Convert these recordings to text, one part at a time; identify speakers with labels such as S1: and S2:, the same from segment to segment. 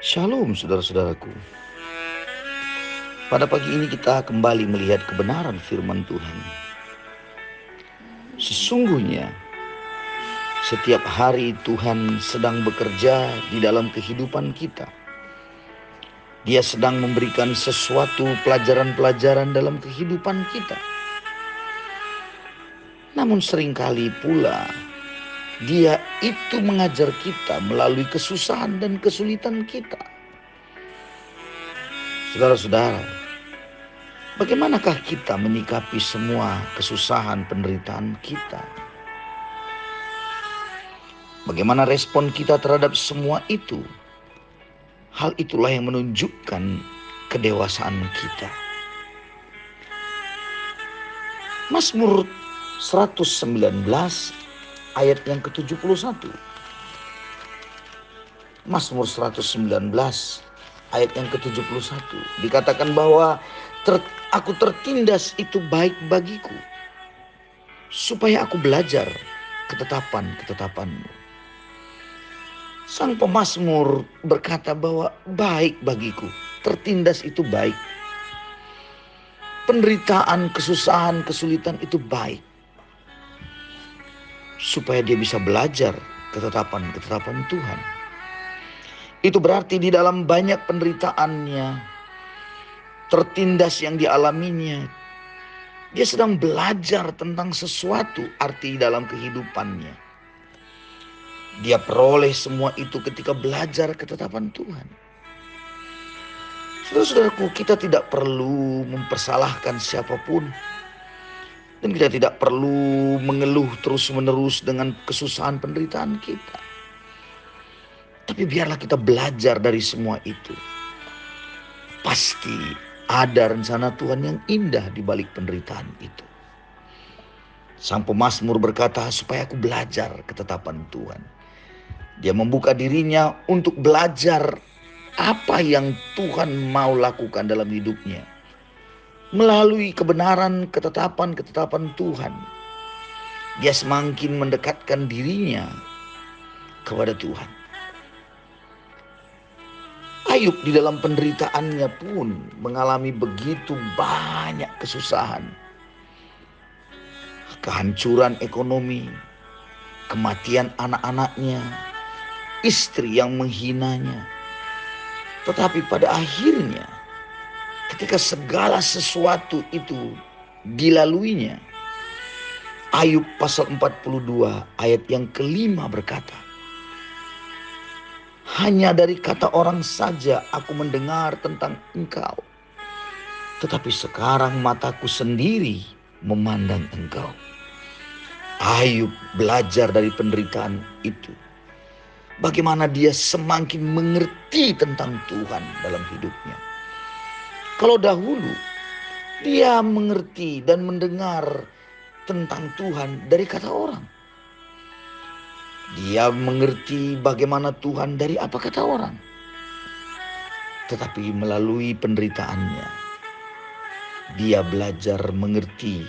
S1: Shalom saudara-saudaraku. Pada pagi ini kita kembali melihat kebenaran firman Tuhan. Sesungguhnya setiap hari Tuhan sedang bekerja di dalam kehidupan kita. Dia sedang memberikan sesuatu pelajaran-pelajaran dalam kehidupan kita. Namun seringkali pula Dia itu mengajar kita melalui kesusahan dan kesulitan kita. Saudara-saudara, bagaimanakah kita menyikapi semua kesusahan penderitaan kita? Bagaimana respon kita terhadap semua itu? Hal itulah yang menunjukkan kedewasaan kita. Mazmur 119 ayat yang ke-71. Mazmur 119 ayat yang ke-71 dikatakan bahwa aku tertindas itu baik bagiku, supaya aku belajar ketetapan-ketetapan-Mu. Sang pemazmur berkata bahwa baik bagiku, tertindas itu baik. Penderitaan, kesusahan, kesulitan itu baik, supaya dia bisa belajar ketetapan-ketetapan Tuhan. Itu berarti di dalam banyak penderitaannya, tertindas yang dialaminya, dia sedang belajar tentang sesuatu arti dalam kehidupannya. Dia peroleh semua itu ketika belajar ketetapan Tuhan. Saudara-saudaraku, kita tidak perlu mempersalahkan siapapun. Dan kita tidak perlu mengeluh terus-menerus dengan kesusahan penderitaan kita. Tapi biarlah kita belajar dari semua itu. Pasti ada rencana Tuhan yang indah di balik penderitaan itu. Sang pemazmur berkata, supaya aku belajar ketetapan Tuhan. Dia membuka dirinya untuk belajar apa yang Tuhan mau lakukan dalam hidupnya. Melalui kebenaran ketetapan-ketetapan Tuhan, dia semakin mendekatkan dirinya kepada Tuhan. Ayub di dalam penderitaannya pun mengalami begitu banyak kesusahan. Kehancuran ekonomi, kematian anak-anaknya, istri yang menghinanya. Tetapi pada akhirnya, ketika segala sesuatu itu dilaluinya, Ayub pasal 42 ayat yang ke-5 berkata, hanya dari kata orang saja aku mendengar tentang Engkau, tetapi sekarang mataku sendiri memandang Engkau. Ayub belajar dari penderitaan itu, bagaimana dia semakin mengerti tentang Tuhan dalam hidupnya. Kalau dahulu dia mengerti dan mendengar tentang Tuhan dari kata orang. Dia mengerti bagaimana Tuhan dari apa kata orang. Tetapi melalui penderitaannya, dia belajar mengerti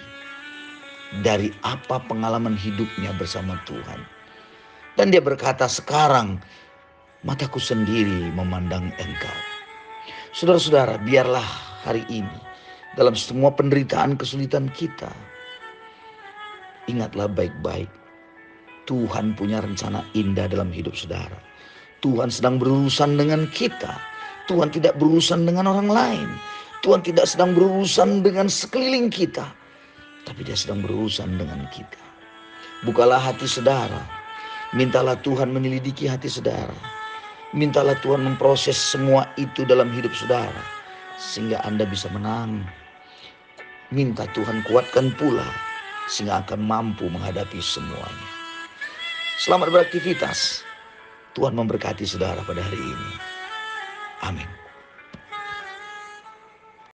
S1: dari apa pengalaman hidupnya bersama Tuhan. Dan dia berkata, sekarang mataku sendiri memandang Engkau. Saudara-saudara, biarlah hari ini dalam semua penderitaan kesulitan kita, ingatlah baik-baik, Tuhan punya rencana indah dalam hidup saudara. Tuhan sedang berurusan dengan kita. Tuhan tidak berurusan dengan orang lain. Tuhan tidak sedang berurusan dengan sekeliling kita, tapi dia sedang berurusan dengan kita. Bukalah hati saudara. Mintalah Tuhan menyelidiki hati saudara. Mintalah Tuhan memproses semua itu dalam hidup saudara, sehingga Anda bisa menang. Minta Tuhan kuatkan pula, sehingga akan mampu menghadapi semuanya. Selamat beraktivitas. Tuhan memberkati saudara pada hari ini. Amin.